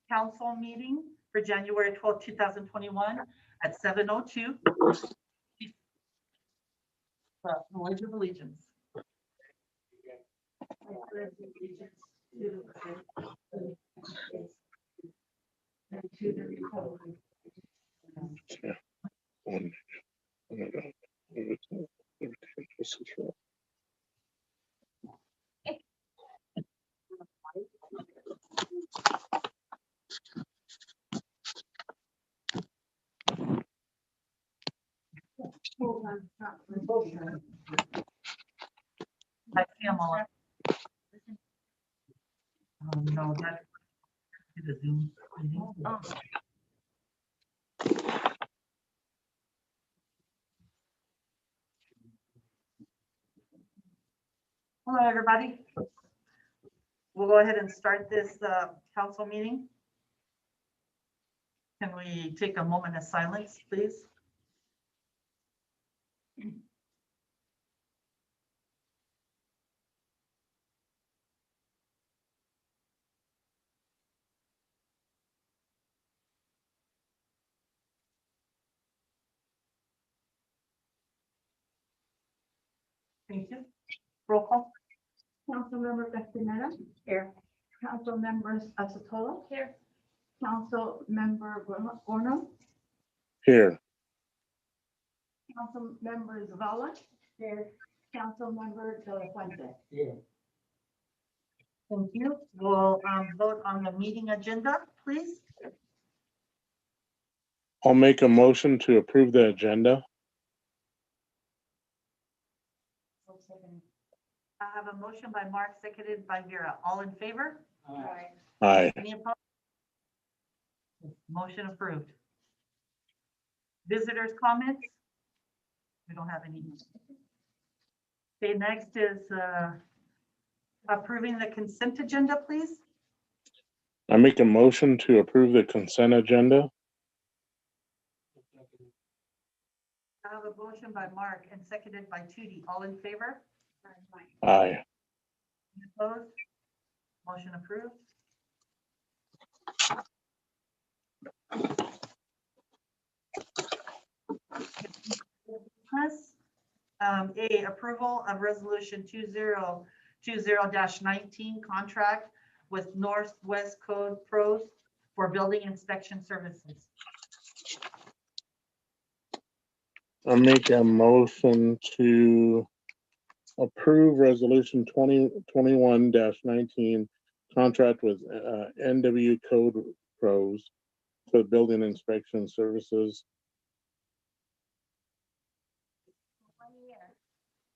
council meeting for January 12, 2021 at 7:02. Pledge of Allegiance. I pledge allegiance to the flag and to the republic. I see them all. No, that's the Zoom. Oh. Hello, everybody. We'll go ahead and start this council meeting. Can we take a moment of silence, please? Thank you. Roll call. Councilmember Castaneda. Here. Council members Acetola. Here. Council member Gorno. Here. Council member Zavala. Here. Council member De La Fuente. Yeah. Thank you. We'll vote on the meeting agenda, please. I'll make a motion to approve the agenda. I have a motion by Mark, seconded by Vera. All in favor? Aye. Any opposed? Motion approved. Visitors' comments? We don't have any. Okay, next is approving the consent agenda, please. I make a motion to approve the consent agenda. I have a motion by Mark and seconded by Tootie. All in favor? Aye. Any opposed? Motion approved. A, approval of resolution 2020-19 contract with Northwest Code Pros for building inspection services. I make a motion to approve resolution 2021-19 contract with NW Code Pros for building inspection services.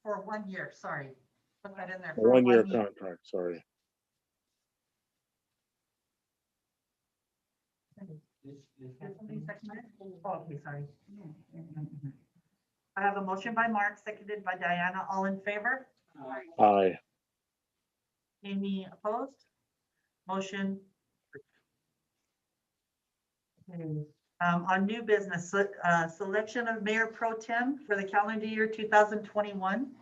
For 1 year, sorry. Put that in there. A 1 year contract, sorry. Oh, okay, sorry. I have a motion by Mark, seconded by Diana. All in favor? Aye. Any opposed? Motion. Okay. On new business, selection of Mayor Pro Tem for the calendar year 2021.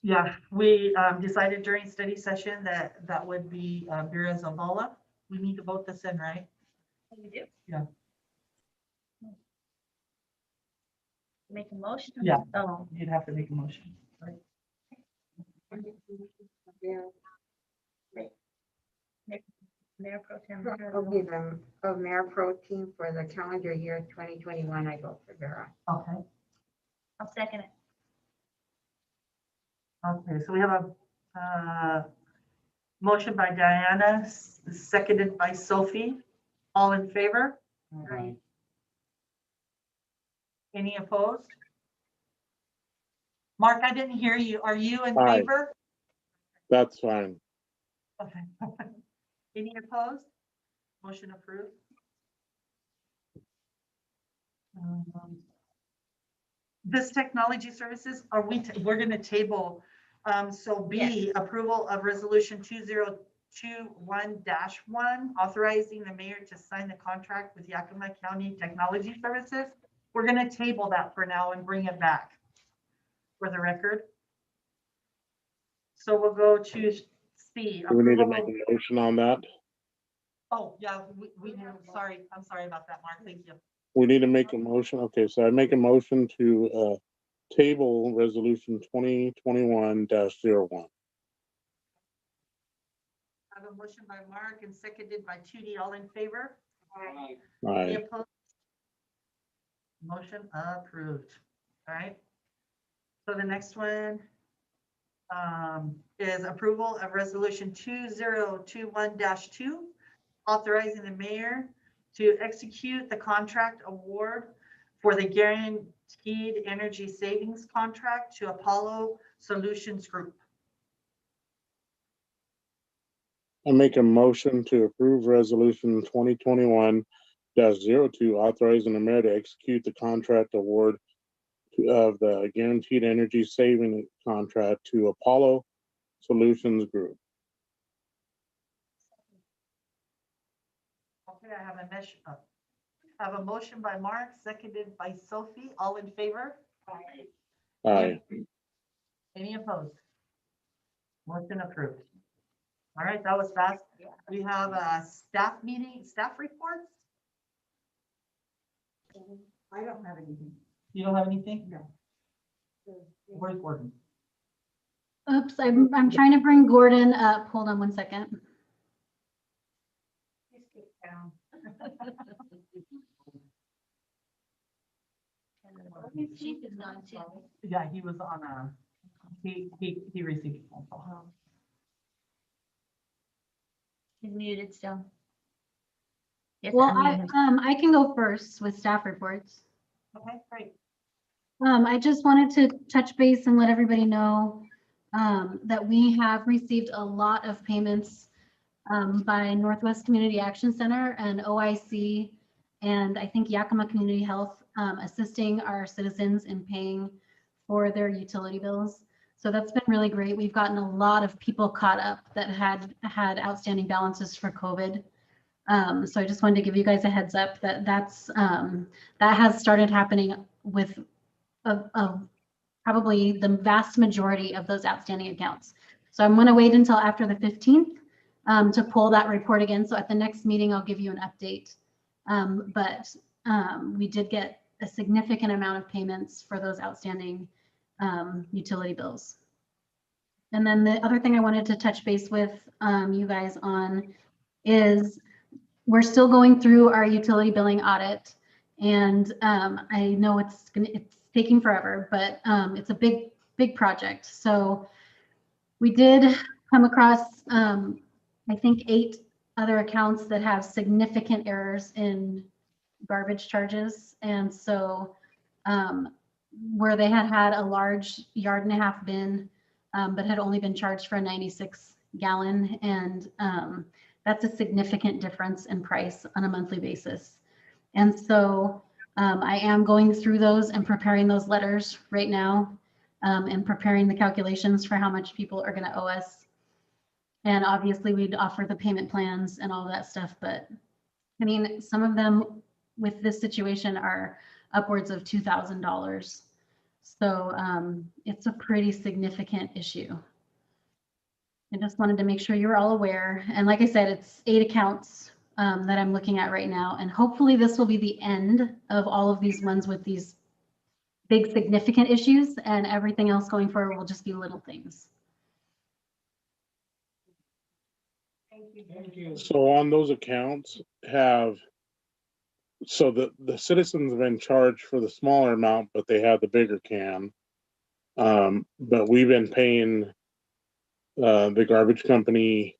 Yeah, we decided during study session that that would be Vera Zavala. We need to vote this in, right? We do. Yeah. Make a motion? Yeah. Oh. You'd have to make a motion. Mayor Pro Tem. Okay, then, of Mayor Pro Tem for the calendar year 2021, I vote for Vera. Okay. I'll second it. Okay, so we have a motion by Diana, seconded by Sophie. All in favor? Aye. Any opposed? Mark, I didn't hear you. Are you in Aye. favor? That's fine. Okay. Any opposed? Motion approved. This technology services, are we're going to table. So B, approval of resolution 2021-1, authorizing the mayor to sign the contract with Yakima County Technology Services. We're going to table that for now and bring it back for the record. So we'll go to C. Do we need to approval make of- a motion on that? Oh, yeah, we do. Sorry. I'm sorry about that, Mark. Thank you. We need to make a motion. Okay, so I make a motion to table resolution 2021-01. I have a motion by Mark and seconded by Judy. All in favor? Aye. Any Aye. opposed? Motion approved. All right. So the next one is approval of resolution 2021-2, authorizing the mayor to execute the contract award for the guaranteed energy savings contract to Apollo Solutions Group. I make a motion to approve resolution 2021-02, authorizing the mayor to execute the contract award of the guaranteed energy saving contract to Apollo Solutions Group. Okay, I have a motion by Mark, seconded by Sophie. All in favor? Aye. Any opposed? Motion approved. All right, that was fast. We have a staff meeting, staff reports. I don't have anything. You don't have anything? No. Where's Gordon? Oops, I'm trying to bring Gordon up. Hold on one second. Chief is not too. Yeah, he was on he received a phone call. He's muted still. Yes, Well, unmute I him. I can go first with staff reports. Okay, great. I just wanted to touch base and let everybody know that we have received a lot of payments by Northwest Community Action Center and OIC, and I think Yakima Community Health assisting our citizens in paying for their utility bills. So that's been really great. We've gotten a lot of people caught up that had outstanding balances for COVID. So I just wanted to give you guys a heads up that that has started happening with probably the vast majority of those outstanding accounts. So I'm going to wait until after the 15th to pull that report again. So at the next meeting, I'll give you an update. But we did get a significant amount of payments for those outstanding utility bills. And then the other thing I wanted to touch base with you guys on is we're still going through our utility billing audit. And I know it's taking forever, but it's a big project. So we did come across, I think, 8 other accounts that have significant errors in garbage charges. And so where they had a large 1.5 bin, but had only been charged for a 96 gallon. And that's a significant difference in price on a monthly basis. And so I am going through those and preparing those letters right now and preparing the calculations for how much people are going to owe us. And obviously we'd offer the payment plans and all that stuff. But I mean, some of them with this situation are upwards of $2,000. So it's a pretty significant issue. I just wanted to make sure you're all aware. And like I said, it's 8 accounts that I'm looking at right now. And hopefully this will be the end of all of these ones with these big significant issues, and everything else going forward will just be little things. Thank you. So on those accounts so the citizens have been charged for the smaller amount, but they had the bigger can. But we've been paying the garbage company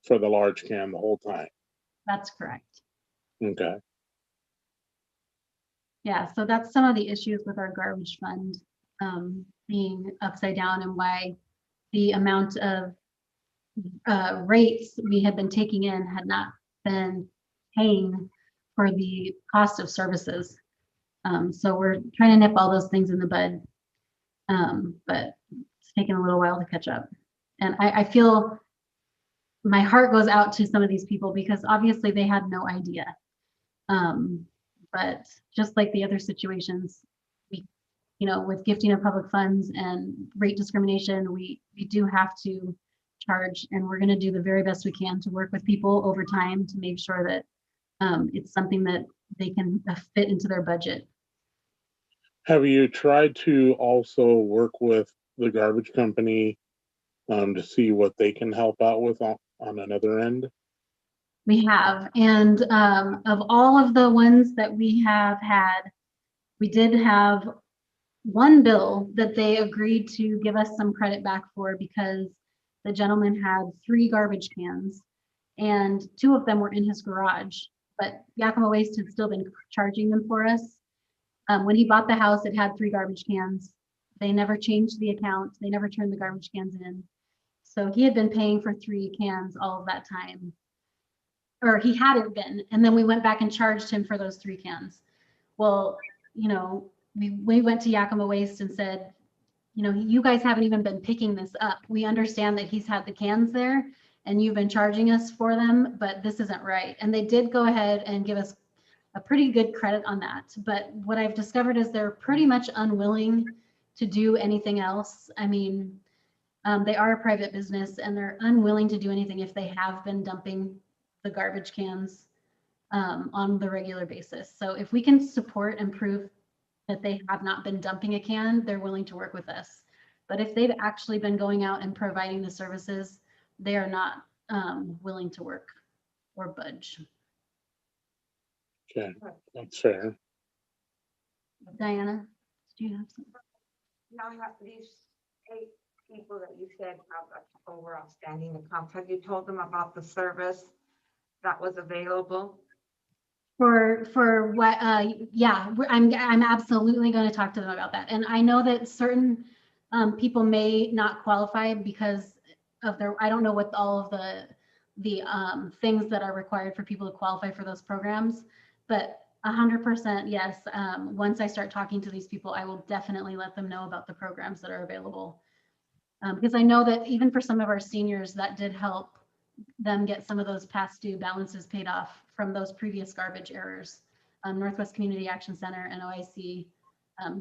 for the large can the whole time. That's correct. Okay. Yeah, so that's some of the issues with our garbage fund being upside down, and why the amount of rates we had been taking in had not been paying for the cost of services. So we're trying to nip all those things in the bud, but it's taking a little while to catch up. And I feel my heart goes out to some of these people because obviously they had no idea. But just like the other situations, with gifting of public funds and rate discrimination, we do have to charge, and we're going to do the very best we can to work with people over time to make sure that it's something that they can fit into their budget. Have you tried to also work with the garbage company to see what they can help out with on another end? We have, and of all of the ones that we have had, we did have one bill that they agreed to give us some credit back for because the gentleman had 3 garbage cans and 2 of them were in his garage, but Yakima Waste had still been charging them for us. When he bought the house, it had 3 garbage cans. They never changed the account. They never turned the garbage cans in. So he had been paying for 3 cans all of that time. Or he hadn't been. And then we went back and charged him for those 3 cans. Well, we went to Yakima Waste and said, you guys haven't even been picking this up. We understand that he's had the cans there and you've been charging us for them, but this isn't right. And they did go ahead and give us a pretty good credit on that. But what I've discovered is they're pretty much unwilling to do anything else. I mean, they are a private business and they're unwilling to do anything if they have been dumping the garbage cans on the regular basis. So if we can support and prove that they have not been dumping a can, they're willing to work with us. But if they've actually been going out and providing the services, they are not willing to work or budge. Okay, that's fair. Diana, do you have something? Now, these 8 people that you said have over outstanding accounts, have you told them about the service that was available? For what, yeah, I'm absolutely going to talk to them about that. And I know that certain people may not qualify because of I don't know what all of the things that are required for people to qualify for those programs, but 100% yes. Once I start talking to these people, I will definitely let them know about the programs that are available. Because I know that even for some of our seniors, that did help them get some of those past due balances paid off from those previous garbage errors. Northwest Community Action Center and OIC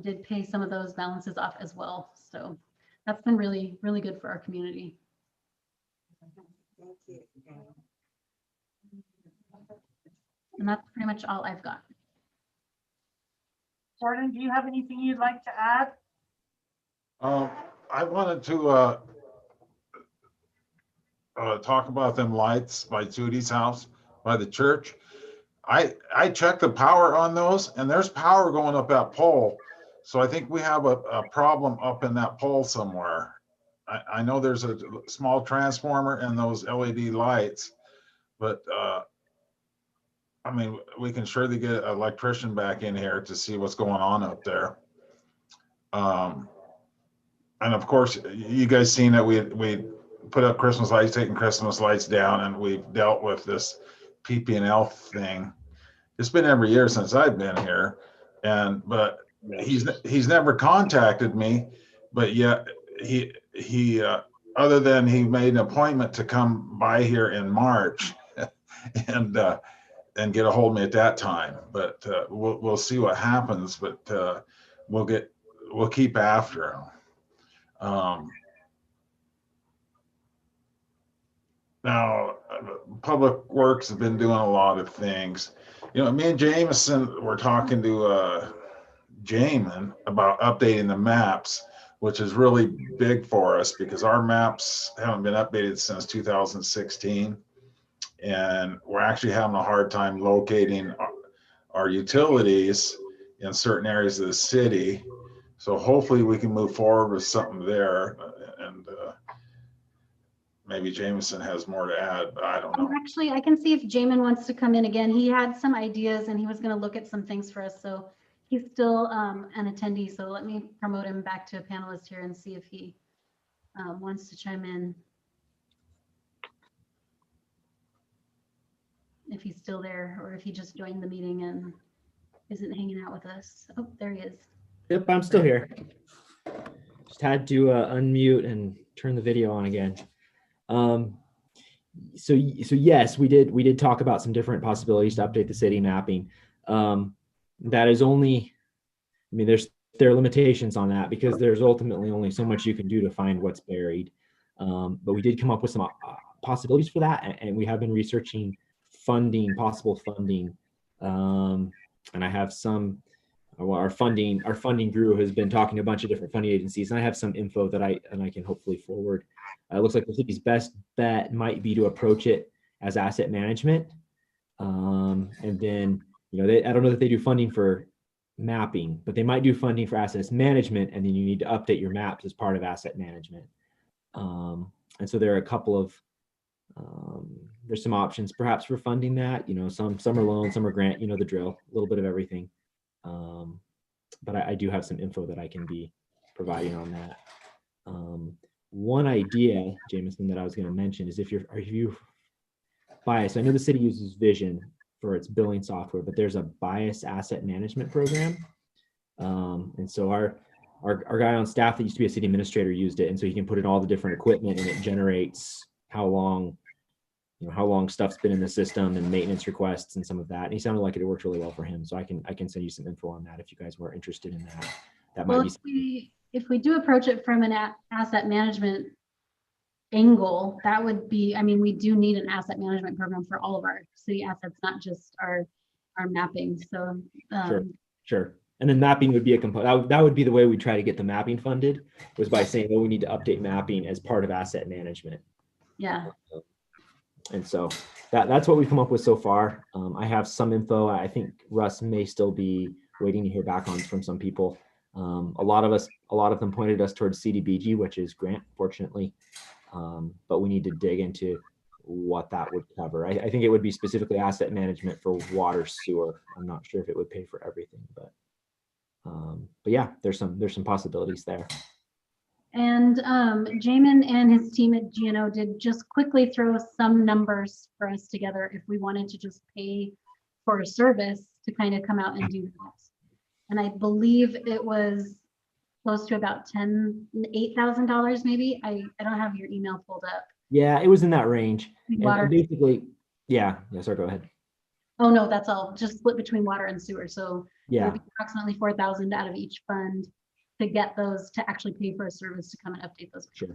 did pay some of those balances off as well. So that's been really, really good for our community. Thank you. And that's pretty much all I've got. Jordan, do you have anything you'd like to add? I wanted to talk about them lights by Judy's house, by the church. I checked the power on those and there's power going up that pole. So I think we have a problem up in that pole somewhere. I know there's a small transformer and those LED lights, but I mean, we can surely get an electrician back in here to see what's going on up there. And of course, you guys seen that we put up Christmas lights, taking Christmas lights down, and we've dealt with this PP&L thing. It's been every year since I've been here, but he's never contacted me, but yet he other than he made an appointment to come by here in March and get a hold of me at that time. But we'll see what happens. But we'll keep after him. Now, Public Works have been doing a lot of things. Me and Jameson were talking to Jamin about updating the maps, which is really big for us because our maps haven't been updated since 2016. And we're actually having a hard time locating our utilities in certain areas of the city. So hopefully we can move forward with something there, and maybe Jameson has more to add, but I don't know. Actually, I can see if Jamin wants to come in again. He had some ideas and he was going to look at some things for us. So he's still an attendee. So let me promote him back to a panelist here and see if he wants to chime in. If he's still there or if he just joined the meeting and isn't hanging out with us. Oh, there he is. Yep, I'm still here. Just had to unmute and turn the video on again. So yes, we did talk about some different possibilities to update the city mapping. That is only, I mean, there's there are limitations on that because there's ultimately only so much you can do to find what's buried. But we did come up with some possibilities for that, and we have been researching possible funding. And I have some. Well, our funding guru has been talking to a bunch of different funding agencies, and I have some info that I can hopefully forward. It looks like the city's best bet might be to approach it as asset management, and then I don't know that they do funding for mapping, but they might do funding for assets management, and then you need to update your maps as part of asset management. And so there are a couple of there's some options perhaps for funding that. Some are loans, some are grant. The drill, a little bit of everything. But I do have some info that I can be providing on that. One idea, Jameson, that I was going to mention is if you bias, I know the city uses Vision for its billing software, but there's a bias asset management program. And so our guy on staff that used to be a city administrator used it. And so he can put in all the different equipment and it generates how long stuff's been in the system and maintenance requests and some of that. And he sounded like it worked really well for him. So I can send you some info on that if you guys were interested in that. That might be. If we do approach it from an asset management angle, that would be, we do need an asset management program for all of our city assets, not just our mapping. So Sure. And then mapping would be a component. That would be the way we try to get the mapping funded, was by saying, we need to update mapping as part of asset management. Yeah. And so that's what we've come up with so far. I have some info. I think Russ may still be waiting to hear back on from some people. A lot of them pointed us towards CDBG, which is grant, fortunately. But we need to dig into what that would cover. I think it would be specifically asset management for water, sewer. I'm not sure if it would pay for everything, but yeah, there's some possibilities there. And Jamin and his team at GNO did just quickly throw some numbers for us together if we wanted to just pay for a service to kind of come out and do that. And I believe it was close to about $8,000 maybe. I don't have your email pulled up. Yeah, it was in that range. Water. And basically, yeah, sorry, go ahead. Oh no, that's all. Just split between water and sewer. So yeah, it would be approximately 4,000 out of each fund to get those to actually pay for a service to come and update those. Sure.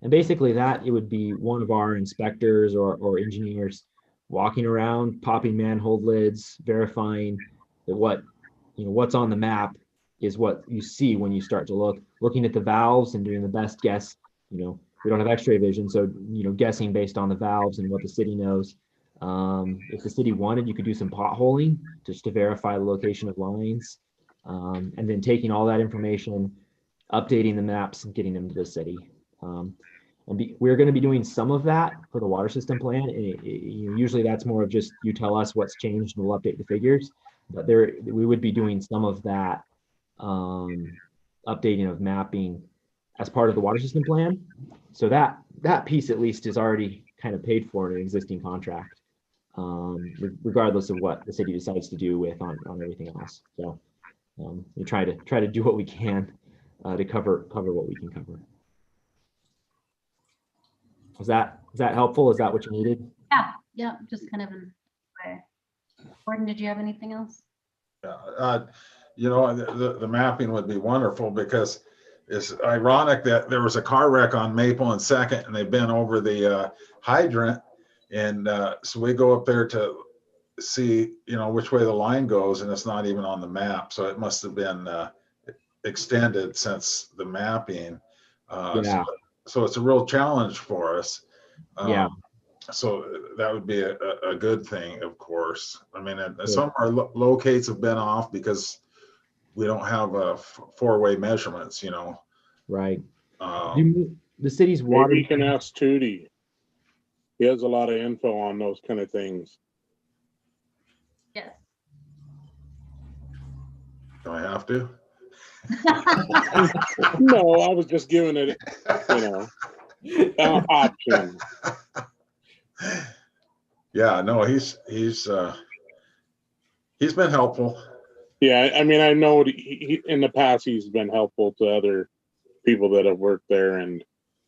And basically that it would be one of our inspectors or engineers walking around, popping manhole lids, verifying that what's on the map is what you see when you start to looking at the valves and doing the best guess. We don't have x-ray vision, so guessing based on the valves and what the city knows. If the city wanted, you could do some potholing just to verify the location of lines. And then taking all that information, updating the maps and getting them to the city. We're going to be doing some of that for the water system plan. Usually that's more of just you tell us what's changed and we'll update the figures. But we would be doing some of that updating of mapping as part of the water system plan. So that piece at least is already kind of paid for in an existing contract, regardless of what the city decides to do with on everything else. So we try to do what we can to cover what we can cover. Was that helpful? Is that what you needed? Yeah, just kind of in way. Gordon, did you have anything else? The mapping would be wonderful because it's ironic that there was a car wreck on Maple and Second, and they've been over the hydrant, and so we go up there to see which way the line goes, and it's not even on the map, so it must have been extended since the mapping. So it's a real challenge for us. So that would be a good thing, of course. Some of our locates have been off because we don't have four-way measurements, Right. The city's water. Maybe you can ask Tootie. He has a lot of info on those kind of things. Yes. Do I have to? No, I was just giving it, an option. Yeah, no, he's been helpful. Yeah, I know he in the past he's been helpful to other people that have worked there, and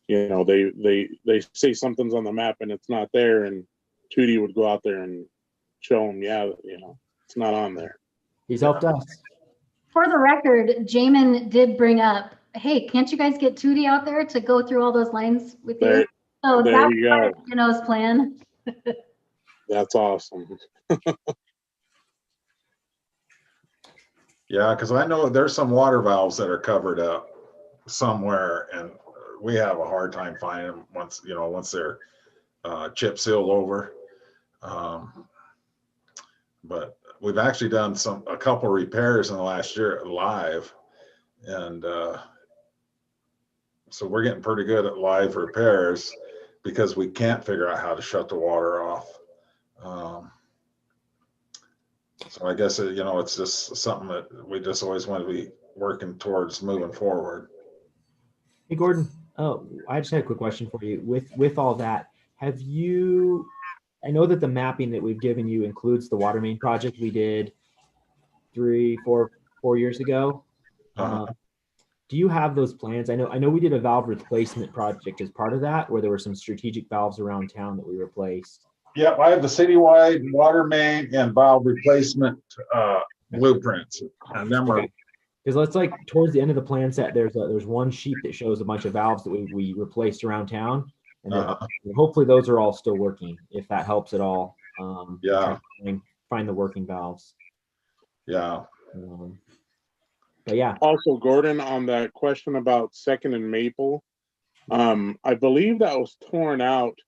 they say something's on the map and it's not there, and Tootie would go out there and show them, it's not on there. He's helped us. For the record, Jamin did bring up, hey, can't you guys get Tootie out there to go through all those lines with you? There, So there that's you part go. of Geno's plan. That's awesome. Yeah, because I know there's some water valves that are covered up somewhere, and we have a hard time finding them once, once they're chip sealed over. But we've actually done a couple repairs in the last year live, and so we're getting pretty good at live repairs because we can't figure out how to shut the water off. So I guess, it's just something that we just always want to be working towards moving forward. Hey, Gordon, I just had a quick question for you. With all that, have you, I know that the mapping that we've given you includes the water main project we did 4 years ago. Do you have those plans? I know we did a valve replacement project as part of that, where there were some strategic valves around town that we replaced. Yep, I have the citywide water main and valve replacement blueprints, and them are. Because let's like towards the end of the plan set, there's one sheet that shows a bunch of valves that we replaced around town, and hopefully those are all still working. If that helps at all, Yeah. Find the working valves. Yeah. But yeah. Also, Gordon, on that question about Second and Maple, I believe that was torn out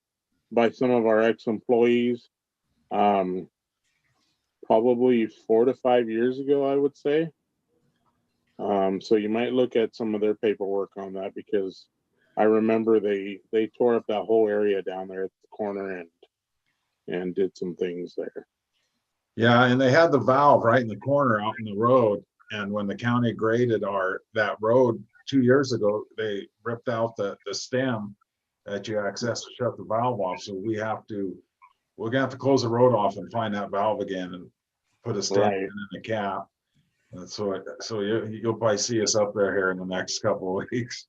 by some of our ex-employees, probably 4 to 5 years ago, I would say. So you might look at some of their paperwork on that, because I remember they tore up that whole area down there at the corner and did some things there. Yeah, and they had the valve right in the corner out in the road. And when the county graded that road 2 years ago, they ripped out the stem that you access to shut the valve off. So we're gonna have to close the road off and find that valve again and put a stem in the cap. And so you'll probably see us up there here in the next couple of weeks.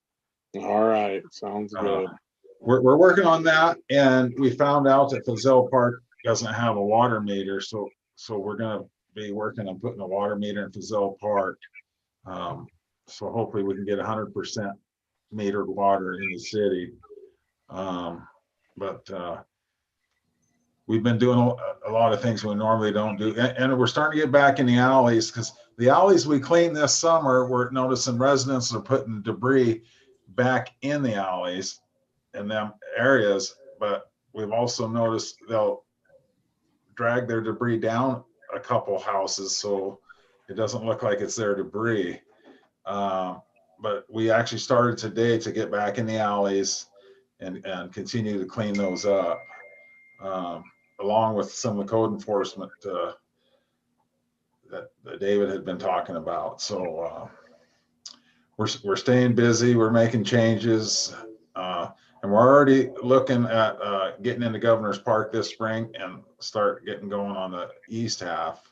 All right, sounds good. We're working on that, and we found out that Fazell Park doesn't have a water meter, so we're gonna be working on putting a water meter in Fazell Park. So hopefully we can get 100% metered water in the city. But we've been doing a lot of things we normally don't do, and we're starting to get back in the alleys, because the alleys we cleaned this summer, we're noticing residents are putting debris back in the alleys in them areas, but we've also noticed they'll drag their debris down a couple houses so it doesn't look like it's their debris. But we actually started today to get back in the alleys and continue to clean those up, along with some of the code enforcement that David had been talking about. So we're staying busy, we're making changes, and we're already looking at getting into Governor's Park this spring and start getting going on the east half.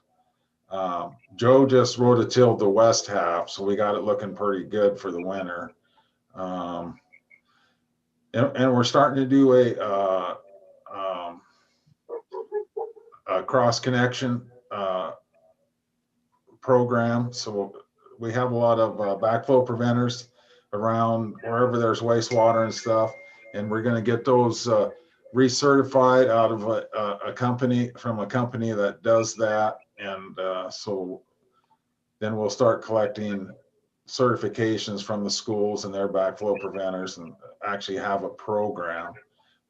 Joe just rototilled the west half, so we got it looking pretty good for the winter. And we're starting to do a cross connection program. So we have a lot of backflow preventers around wherever there's wastewater and stuff, and we're going to get those recertified out of a company that does that. And so then we'll start collecting certifications from the schools and their backflow preventers and actually have a program.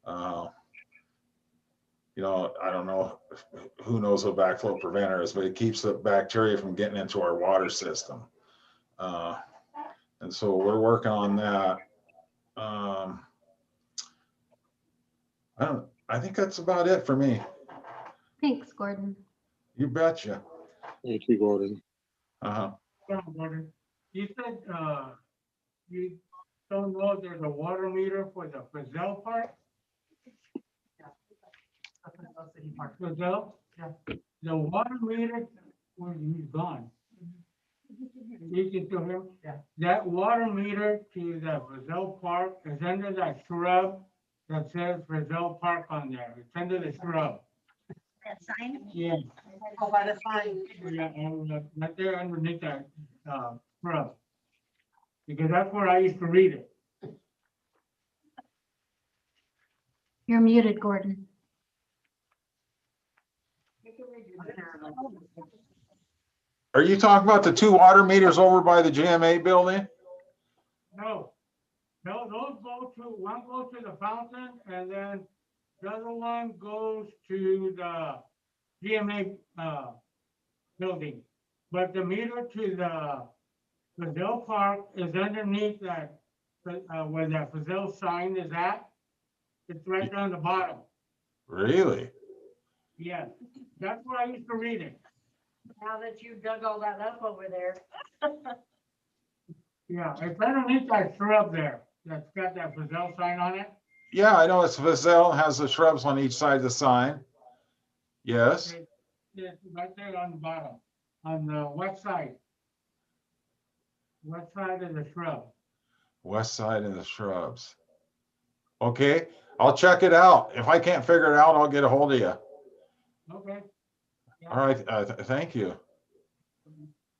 I don't know who knows what backflow preventer is, but it keeps the bacteria from getting into our water system. And so we're working on that. I think that's about it for me. Thanks, Gordon. You betcha. Thank you, Gordon. Uh-huh. Gordon, you said you don't know if there's a water meter for the Fazell Park? Fazell? Yeah. The water meter, when he's gone. You can still hear? Yeah. That water meter to the Fazell Park is under that shrub that says Fazell Park on there. It's under the shrub. That sign? Yeah. Oh, by the sign. Yeah, right there underneath that. shrub. Because that's where I used to read it. You're muted, Gordon. Are you talking about the 2 water meters over by the GMA building? No, those go to, one goes to the fountain and then the other one goes to the GMA, building. But the meter to the Brazil Park is underneath that, where that Brazil sign is at. It's right down the bottom. Really? Yes, that's where I used to read it. Now that you dug all that up over there. Yeah, it's underneath that shrub there. That's got that Brazil sign on it. Yeah, I know it's Vazel, has the shrubs on each side of the sign. Yes. It's right there on the bottom, on the west side. West side of the shrub. West side of the shrubs. Okay, I'll check it out. If I can't figure it out, I'll get a hold of you. Okay. All right, thank you.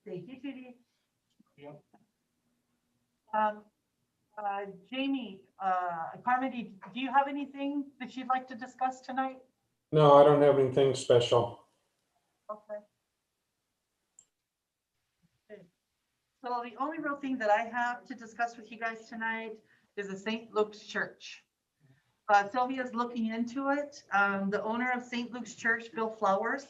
Thank you, Judy. Yep. Jamie, Carmody, do you have anything that you'd like to discuss tonight? No, I don't have anything special. Okay. So the only real thing that I have to discuss with you guys tonight is the St. Luke's Church. Sylvia's looking into it. The owner of St. Luke's Church, Bill Flowers,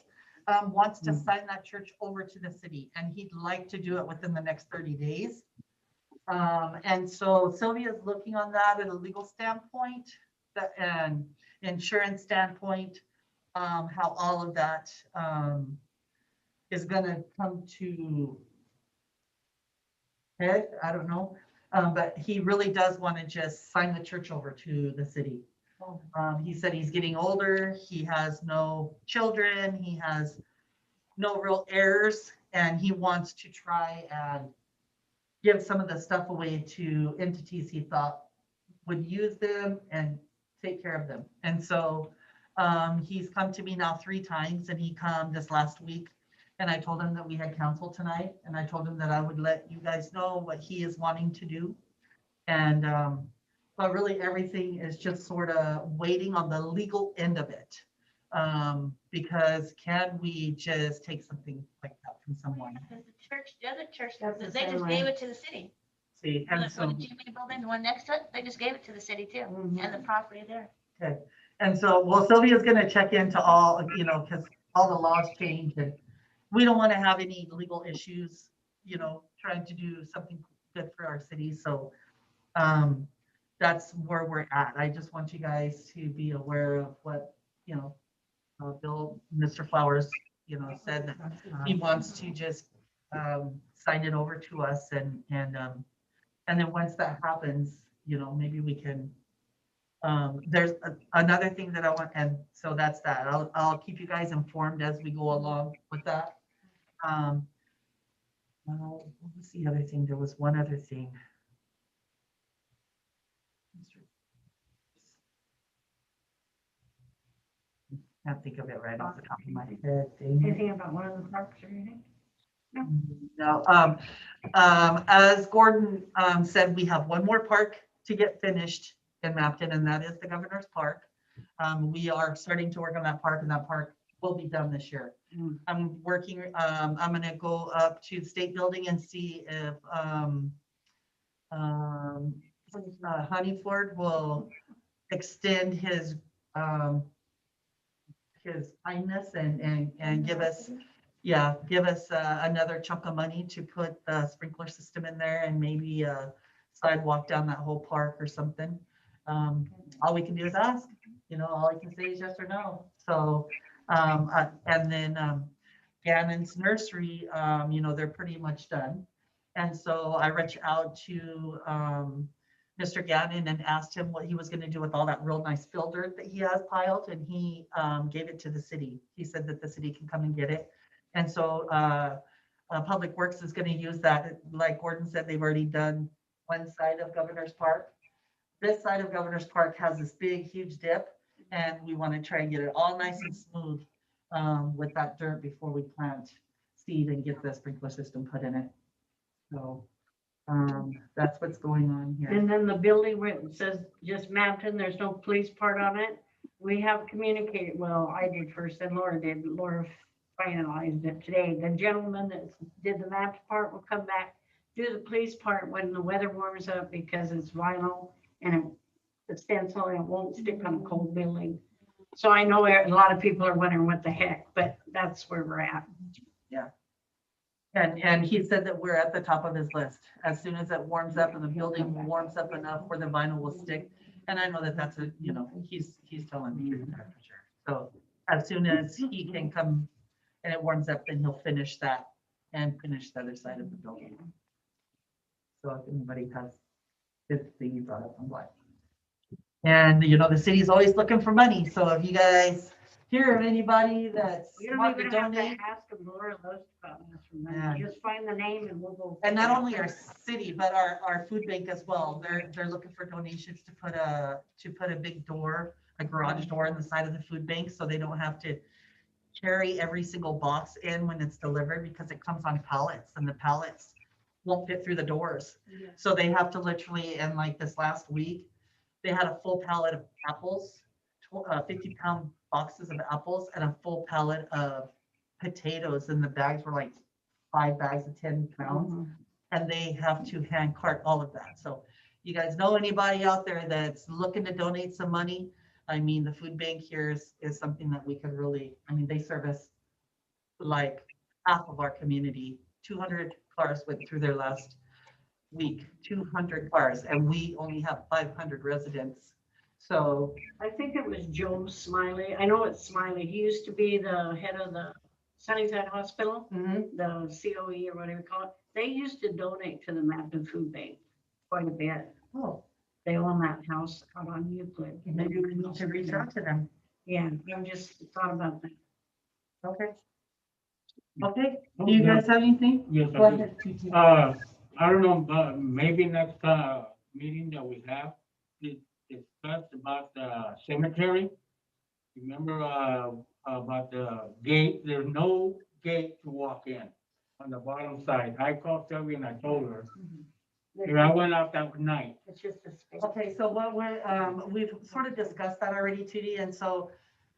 wants to sign that church over to the city, and he'd like to do it within the next 30 days. And so Sylvia's looking on that at a legal standpoint, and insurance standpoint, how all of that is gonna come to head, I don't know. But he really does want to just sign the church over to the city. He said he's getting older, he has no children, he has no real heirs, and he wants to try and give some of the stuff away to entities he thought would use them and take care of them. And so he's come to me now 3 times, and he come this last week. And I told him that we had council tonight, and I told him that I would let you guys know what he is wanting to do. And but really everything is just sort of waiting on the legal end of it. Because can we just take something like that from someone? The church, the other church, That's the they same just way. gave it to the city. See, For and the so, GMA building, the one next to it, they just gave it to the city too, and the property there. okay. And so, well, Sylvia's gonna check into all, because all the laws change, and we don't want to have any legal issues, trying to do something good for our city. So that's where we're at. I just want you guys to be aware of what, Bill, Mr. Flowers, said that he wants to just sign it over to us, and then once that happens, maybe we can. There's another thing that I want, and so that's that. I'll keep you guys informed as we go along with that. What was the other thing? There was one other thing. Can't think of it right off the top of my head. Dang it. Anything about one of the parks or anything? No, as Gordon said, we have one more park to get finished in Mapton, and that is the Governor's Park. We are starting to work on that park, and that park will be done this year. I'm working, I'm gonna go up to the state building and see if Honeyford will extend his kindness and give us, another chunk of money to put the sprinkler system in there, and maybe a sidewalk down that whole park or something. All we can do is ask, all I can say is yes or no. So, and then Gannon's nursery, they're pretty much done. And so I reached out to Mr. Gannon and asked him what he was going to do with all that real nice fill dirt that he has piled, and he gave it to the city. He said that the city can come and get it. And so Public Works is going to use that. Like Gordon said, they've already done one side of Governor's Park. This side of Governor's Park has this big, huge dip, and we want to try and get it all nice and smooth with that dirt before we plant seed and get the sprinkler system put in it. So, that's what's going on here. And then the building where it says just Mountain, there's no police part on it. We have communicated, well, I did first, then Laura did, but Laura finalized it today. The gentleman that did the maps part will come back, do the police part when the weather warms up because it's vinyl and it's stencil and it won't stick on a cold building. So I know a lot of people are wondering what the heck, but that's where we're at. And he said that we're at the top of his list. As soon as it warms up and the building warms up enough where the vinyl will stick. And I know that that's a, you know, he's telling me that for sure. So as soon as he can come and it warms up, then he'll finish that and finish the other side of the building. So if anybody has good thing you brought up, I'm glad. And you know, the city's always looking for money. So if you guys hear of anybody that's You don't wanting to even have to donate. ask them, Laura loves to ask for money. Yeah. Just find the name and we'll go. And not only our city, but our food bank as well. They're looking for donations to put a big door, a garage door in the side of the food bank, so they don't have to carry every single box in when it's delivered because it comes on pallets and the pallets won't fit through the doors. Yeah. So they have to literally, and like this last week, they had a full pallet of apples, 50-pound boxes of apples and a full pallet of potatoes, and the bags were like 5 bags of 10 pounds, and they have to hand cart all of that. So you guys know anybody out there that's looking to donate some money? I mean, the food bank here is something that we could really, I mean, they service like half of our community. 200 cars went through there last week, 200 cars, and we only have 500 residents. So I think it was Joe Smiley. I know it's Smiley. He used to be the head of the Sunnyside Hospital, the COE or whatever you call it. They used to donate to the Mountain Food Bank quite a bit. oh, They own that house out on Euclid. maybe we need to reach out to them. Yeah, I've just thought about that. Okay. Okay, do you guys have anything? Yes, Go I do. ahead, TT. I don't know, but maybe next, meeting that we have, discuss about the cemetery. Remember, about the gate, there's no gate to walk in on the bottom side. I called Sylvia and I told her, and I went out that night. It's just a space. Okay, so what we've sort of discussed that already, Tootie, and so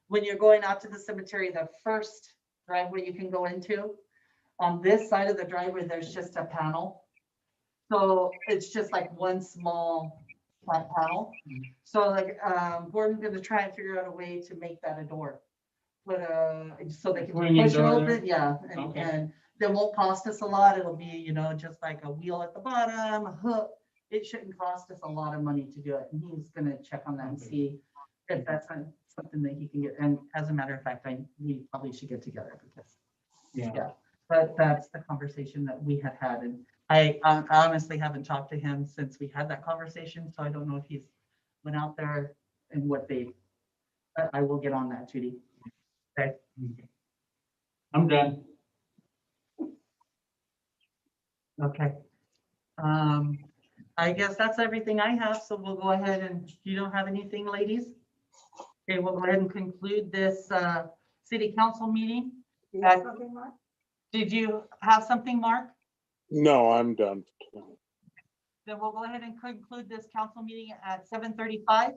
when you're going out to the cemetery, the first driveway you can go into, on this side of the driveway, there's just a panel. So it's just like one small flat panel. So like, Gordon's gonna try and figure out a way to make that a door. But, so they can Swinging push it door open, there? yeah, Okay. and that won't cost us a lot. It'll be, you know, just like a wheel at the bottom, a hook. It shouldn't cost us a lot of money to do it. And he's gonna check on that and Okay. see if that's something that he can get. And as a matter of fact, we probably should get together because, Yeah. but that's the conversation that we had had. And I honestly haven't talked to him since we had that conversation. So I don't know if he's went out there and what but I will get on that, Judy. Okay. I'm done. Okay. I guess that's everything I have, so we'll go ahead and, you don't have anything, ladies? Okay, we'll go ahead and conclude this, city council meeting. Do you have something, Mark? Did you have something, Mark? No, I'm done. Then we'll go ahead and conclude this council meeting at 7:35.